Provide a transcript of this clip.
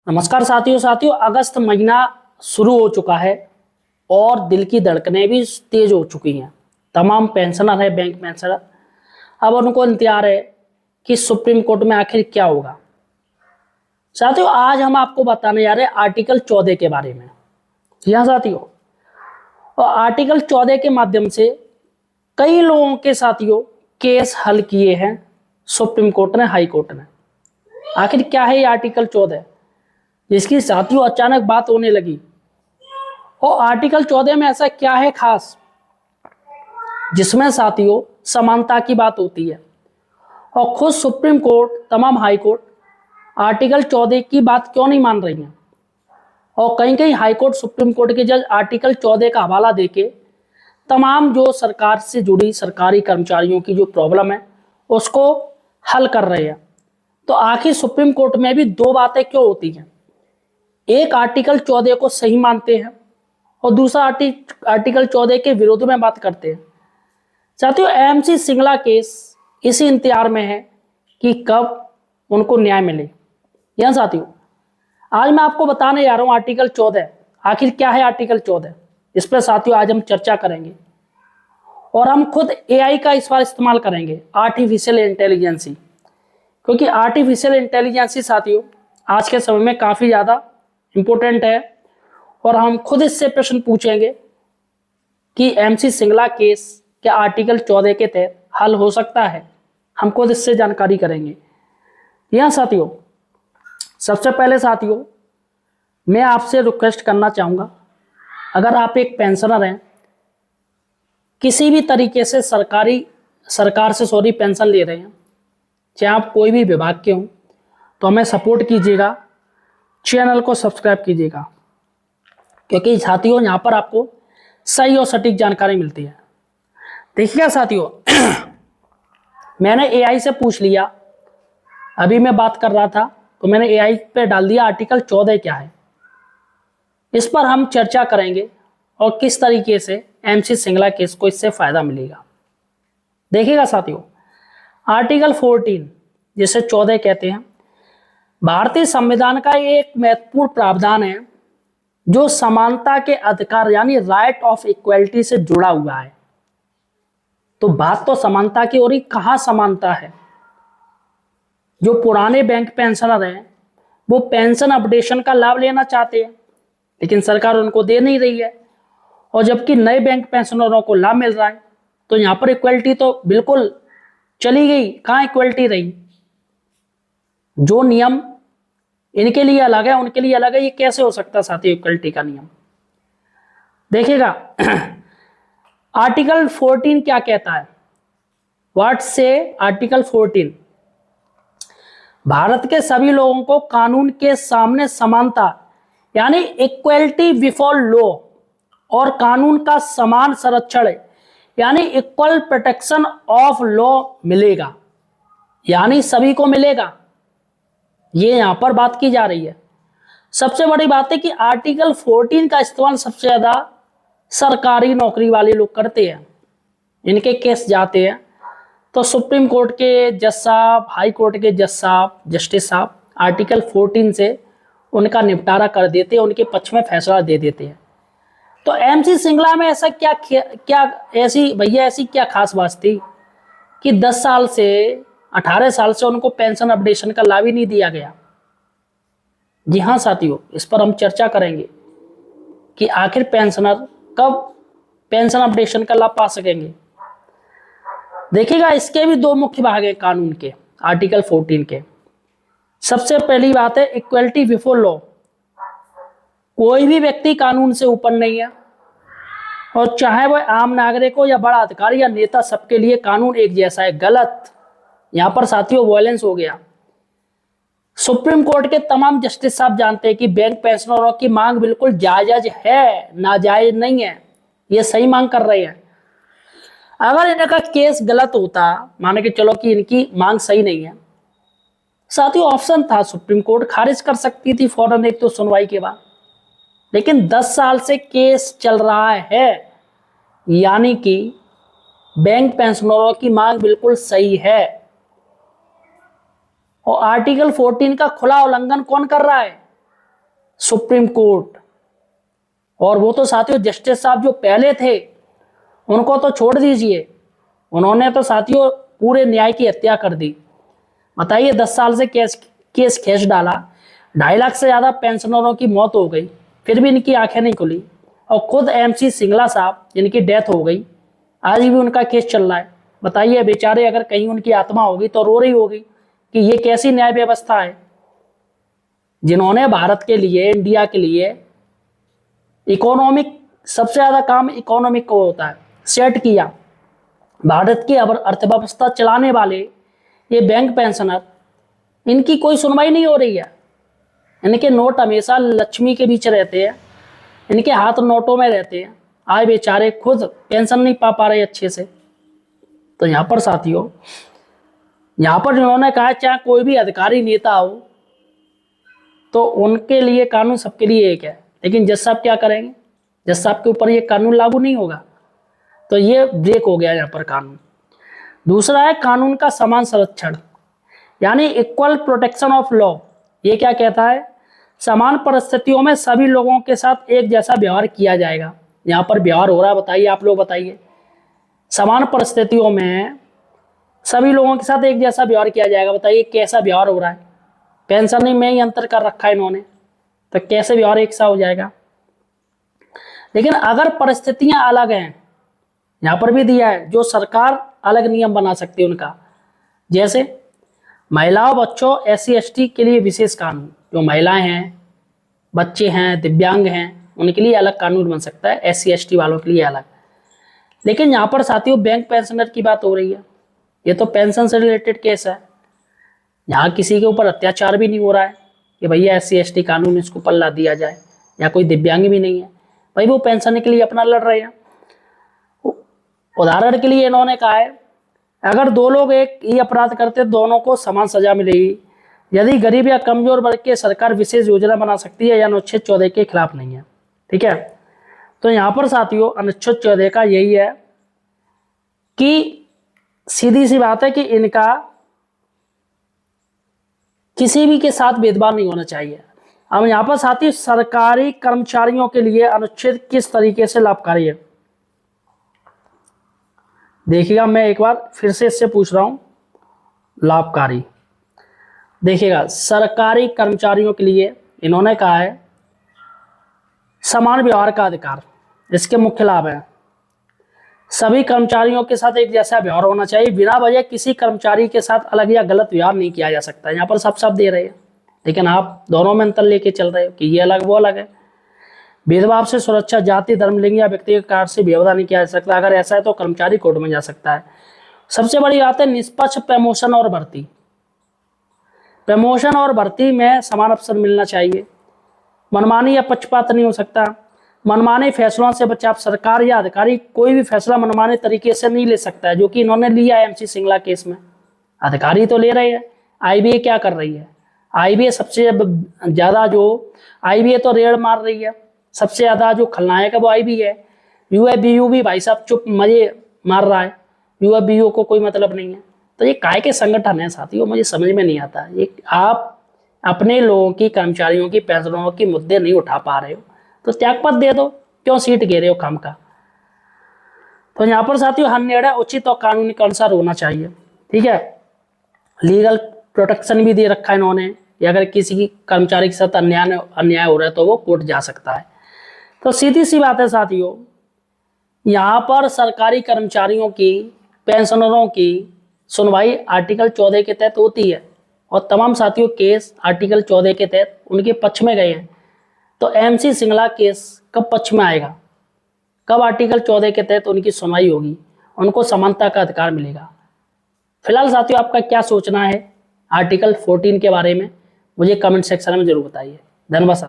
नमस्कार साथियों अगस्त महीना शुरू हो चुका है और दिल की धड़कनें भी तेज हो चुकी हैं। तमाम पेंशनर है, बैंक पेंशनर, अब उनको इंतजार है कि सुप्रीम कोर्ट में आखिर क्या होगा। साथियों आज हम आपको बताने जा रहे हैं आर्टिकल 14 के बारे में। जी हाँ साथियों, और आर्टिकल 14 के माध्यम से कई लोगों के साथियों केस हल किए हैं सुप्रीम कोर्ट ने, हाई कोर्ट ने। आखिर क्या है ये आर्टिकल 14 जिसकी साथियों अचानक बात होने लगी। और आर्टिकल 14 में ऐसा क्या है खास जिसमें साथियों समानता की बात होती है। और खुद सुप्रीम कोर्ट, तमाम हाई कोर्ट आर्टिकल 14 की बात क्यों नहीं मान रही हैं। और कहीं कहीं हाई कोर्ट, सुप्रीम कोर्ट के जज आर्टिकल 14 का हवाला देके तमाम जो सरकार से जुड़ी सरकारी कर्मचारियों की जो प्रॉब्लम है उसको हल कर रहे हैं। तो आखिर सुप्रीम कोर्ट में भी दो बातें क्यों होती हैं, एक आर्टिकल 14 को सही मानते हैं और दूसरा आर्टिकल 14 के विरोध में बात करते हैं। साथियों एमसी सिंगला केस इसी इंतजार में है कि कब उनको न्याय मिले। यह साथियों आज मैं आपको बताने जा रहा हूं आर्टिकल 14 आखिर क्या है। आर्टिकल 14 इस पर साथियों आज हम चर्चा करेंगे और हम खुद एआई का इस बार इस्तेमाल करेंगे, आर्टिफिशियल इंटेलिजेंसी, क्योंकि आर्टिफिशियल इंटेलिजेंसी साथियों आज के समय में काफ़ी ज़्यादा इम्पोर्टेंट है। और हम खुद इससे प्रश्न पूछेंगे कि एमसी सिंगला केस क्या आर्टिकल 14 के तहत हल हो सकता है, हम खुद इससे जानकारी करेंगे। यह साथियों सबसे पहले साथियों मैं आपसे रिक्वेस्ट करना चाहूँगा, अगर आप एक पेंशनर हैं, किसी भी तरीके से सरकार से पेंशन ले रहे हैं, चाहे आप कोई भी विभाग के हों, तो हमें सपोर्ट कीजिएगा, चैनल को सब्सक्राइब कीजिएगा, क्योंकि साथियों यहाँ पर आपको सही और सटीक जानकारी मिलती है। देखिएगा साथियों मैंने एआई से पूछ लिया, अभी मैं बात कर रहा था तो मैंने एआई पे डाल दिया आर्टिकल 14 क्या है। इस पर हम चर्चा करेंगे और किस तरीके से एमसी सिंगला केस को इससे फायदा मिलेगा। देखिएगा साथियों आर्टिकल 14 जिसे 14 कहते हैं, भारतीय संविधान का एक महत्वपूर्ण प्रावधान है जो समानता के अधिकार यानी राइट ऑफ इक्वलिटी से जुड़ा हुआ है। तो बात तो समानता की हो रही, कहाँ समानता है। जो पुराने बैंक पेंशनर हैं वो पेंशन अपडेशन का लाभ लेना चाहते हैं, लेकिन सरकार उनको दे नहीं रही है, और जबकि नए बैंक पेंशनरों को लाभ मिल रहा है। तो यहाँ पर इक्वलिटी तो बिल्कुल चली गई, कहाँ इक्वलिटी रही। जो नियम इनके लिए अलग है उनके लिए अलग है, ये कैसे हो सकता है साथियों इक्वलिटी का नियम। देखिएगा आर्टिकल 14 क्या कहता है, व्हाट से आर्टिकल 14, भारत के सभी लोगों को कानून के सामने समानता यानी इक्वलिटी बिफोर लॉ और कानून का समान संरक्षण यानी इक्वल प्रोटेक्शन ऑफ लॉ मिलेगा, यानी सभी को मिलेगा। ये यहां पर बात की जा रही है। सबसे बड़ी बात है कि आर्टिकल 14 का इस्तेमाल सबसे ज्यादा सरकारी नौकरी वाले लोग करते हैं। इनके केस जाते हैं तो सुप्रीम कोर्ट के जज साहब, हाई कोर्ट के जज साहब, जस्टिस साहब आर्टिकल 14 से उनका निपटारा कर देते हैं, उनके पक्ष में फैसला दे देते हैं। तो एमसी सिंगला में ऐसा ऐसी क्या खास बात थी कि 10 साल से 18 साल से उनको पेंशन अपडेशन का लाभ ही नहीं दिया गया। जी हाँ साथियों इस पर हम चर्चा करेंगे कि आखिर पेंशनर कब पेंशन अपडेशन का लाभ पा सकेंगे। देखिएगा इसके भी दो मुख्य भाग हैं कानून के, आर्टिकल 14 के। सबसे पहली बात है इक्वलिटी बिफोर लॉ, कोई भी व्यक्ति कानून से ऊपर नहीं है, और चाहे वह आम नागरिक हो या बड़ा अधिकारी या नेता, सबके लिए कानून एक जैसा है। गलत, यहां पर साथियों वायलेंस हो गया। सुप्रीम कोर्ट के तमाम जस्टिस साहब जानते हैं कि बैंक पेंशनरों की मांग बिल्कुल जायज है, नाजायज नहीं है, ये सही मांग कर रहे हैं। अगर इनका केस गलत होता, माने कि चलो कि इनकी मांग सही नहीं है, साथियों ऑप्शन था सुप्रीम कोर्ट खारिज कर सकती थी फौरन एक तो सुनवाई के बाद। लेकिन 10 साल से केस चल रहा है, यानी कि बैंक पेंशनरों की मांग बिल्कुल सही है। और आर्टिकल 14 का खुला उल्लंघन कौन कर रहा है, सुप्रीम कोर्ट। और वो तो साथियों जस्टिस साहब जो पहले थे उनको तो छोड़ दीजिए, उन्होंने तो साथियों पूरे न्याय की हत्या कर दी। बताइए 10 साल से केस खींच डाला, 2.5 लाख से ज़्यादा पेंशनरों की मौत हो गई, फिर भी इनकी आंखें नहीं खुली। और खुद MC सिंगला साहब जिनकी डेथ हो गई, आज भी उनका केस चल रहा है। बताइए बेचारे, अगर कहीं उनकी आत्मा होगी तो रो रही होगी कि ये कैसी न्याय व्यवस्था है, जिन्होंने भारत के लिए, इंडिया के लिए इकोनॉमिक, सबसे ज़्यादा काम इकोनॉमिक को होता है, सेट किया। भारत की अर्थव्यवस्था चलाने वाले ये बैंक पेंशनर, इनकी कोई सुनवाई नहीं हो रही है। इनके नोट हमेशा लक्ष्मी के बीच रहते हैं, इनके हाथ नोटों में रहते हैं, आज बेचारे खुद पेंशन नहीं पा रहे अच्छे से। तो यहाँ पर साथियों, यहाँ पर जिन्होंने कहा चाहे कोई भी अधिकारी नेता हो तो उनके लिए कानून सबके लिए एक है, लेकिन जज साहब क्या करेंगे? जज साहब के ऊपर ये कानून लागू नहीं होगा, तो ये ब्रेक हो गया यहाँ पर कानून। दूसरा है कानून का समान संरक्षण, यानी इक्वल प्रोटेक्शन ऑफ लॉ। ये क्या कहता है? समान परिस्थितियों में सभी लोगों के साथ एक जैसा व्यवहार किया जाएगा। यहाँ पर व्यवहार हो रहा है, बताइए आप लोग बताइए। समान परिस्थितियों में सभी लोगों के साथ एक जैसा व्यवहार किया जाएगा, बताइए कैसा व्यवहार हो रहा है? पेंशन में ही अंतर कर रखा है इन्होंने, तो कैसे व्यवहार एक सा हो जाएगा? लेकिन अगर परिस्थितियां अलग हैं, यहाँ पर भी दिया है, जो सरकार अलग नियम बना सकती है उनका, जैसे महिलाओं, बच्चों, SC ST के लिए विशेष कानून, जो महिलाएं हैं, बच्चे हैं, दिव्यांग हैं, उनके लिए अलग कानून बन सकता है, SC ST वालों के लिए अलग। लेकिन यहाँ पर साथियों बैंक पेंशनर की बात हो रही है, ये तो पेंशन से रिलेटेड केस है, यहाँ किसी के ऊपर अत्याचार भी नहीं हो रहा है कि भैया SC ST कानून इसको पल्ला दिया जाए, या कोई दिव्यांग भी नहीं है, भाई वो पेंशन के लिए अपना लड़ रहे हैं। उदाहरण के लिए इन्होंने कहा है, अगर 2 लोग एक ही अपराध करते दोनों को समान सजा मिलेगी। यदि गरीब या कमजोर वर्ग के सरकार विशेष योजना बना सकती है, या अनुच्छेद 14 के खिलाफ नहीं है। ठीक है, तो यहाँ पर साथियों अनुच्छेद 14 का यही है कि सीधी सी बात है कि इनका किसी भी के साथ भेदभाव नहीं होना चाहिए। अब यहाँ पर साथियों सरकारी कर्मचारियों के लिए अनुच्छेद किस तरीके से लाभकारी है, देखिएगा। मैं एक बार फिर से इससे पूछ रहा हूं, लाभकारी। देखिएगा, सरकारी कर्मचारियों के लिए इन्होंने कहा है समान व्यवहार का अधिकार। इसके मुख्य लाभ हैं, सभी कर्मचारियों के साथ एक जैसा व्यवहार होना चाहिए, बिना वजह किसी कर्मचारी के साथ अलग या गलत व्यवहार नहीं किया जा सकता। यहाँ पर सब दे रहे हैं, लेकिन आप दोनों में अंतर लेके चल रहे हो कि ये अलग वो अलग है। भेदभाव से सुरक्षा, जाति, धर्म, लिंग या व्यक्तिगत कारण से व्यवधान नहीं किया जा सकता। अगर ऐसा है तो कर्मचारी कोर्ट में जा सकता है। सबसे बड़ी बात है निष्पक्ष प्रमोशन और भर्ती। प्रमोशन और भर्ती में समान अवसर मिलना चाहिए, मनमानी या पक्षपात नहीं हो सकता। मनमाने फैसलों से बचाव, सरकार या अधिकारी कोई भी फैसला मनमाने तरीके से नहीं ले सकता है, जो कि इन्होंने लिया है MC सिंगला केस में। अधिकारी तो ले रहे हैं, IBA क्या कर रही है? IBA सबसे ज़्यादा जो IBA तो रेड मार रही है, सबसे ज़्यादा जो खलनायक है वो IBA है। UFBU भी भाई साहब चुप मजे मार रहा है, UFBU को कोई मतलब नहीं है। तो ये काय के संगठन है साथियों, मुझे समझ में नहीं आता। ये आप अपने लोगों की, कर्मचारियों की, पेंशनरों की मुद्दे नहीं उठा पा रहे हो तो त्यागपत्र दे दो, क्यों सीट घेरे हो काम का? तो यहाँ पर साथियों हर निर्णय उचित और कानूनी के अनुसार होना चाहिए। ठीक है, लीगल प्रोटेक्शन भी दे रखा है इन्होंने, अगर किसी की कर्मचारी के साथ अन्याय हो रहा है तो वो कोर्ट जा सकता है। तो सीधी सी बात है साथियों, यहाँ पर सरकारी कर्मचारियों की, पेंशनरों की सुनवाई आर्टिकल 14 के तहत होती है, और तमाम साथियों केस आर्टिकल 14 के तहत उनके पक्ष में गए हैं। तो MC सिंगला केस कब पक्ष में आएगा, कब आर्टिकल 14 के तहत उनकी सुनवाई होगी, उनको समानता का अधिकार मिलेगा? फिलहाल साथियों आपका क्या सोचना है आर्टिकल 14 के बारे में, मुझे कमेंट सेक्शन में जरूर बताइए। धन्यवाद।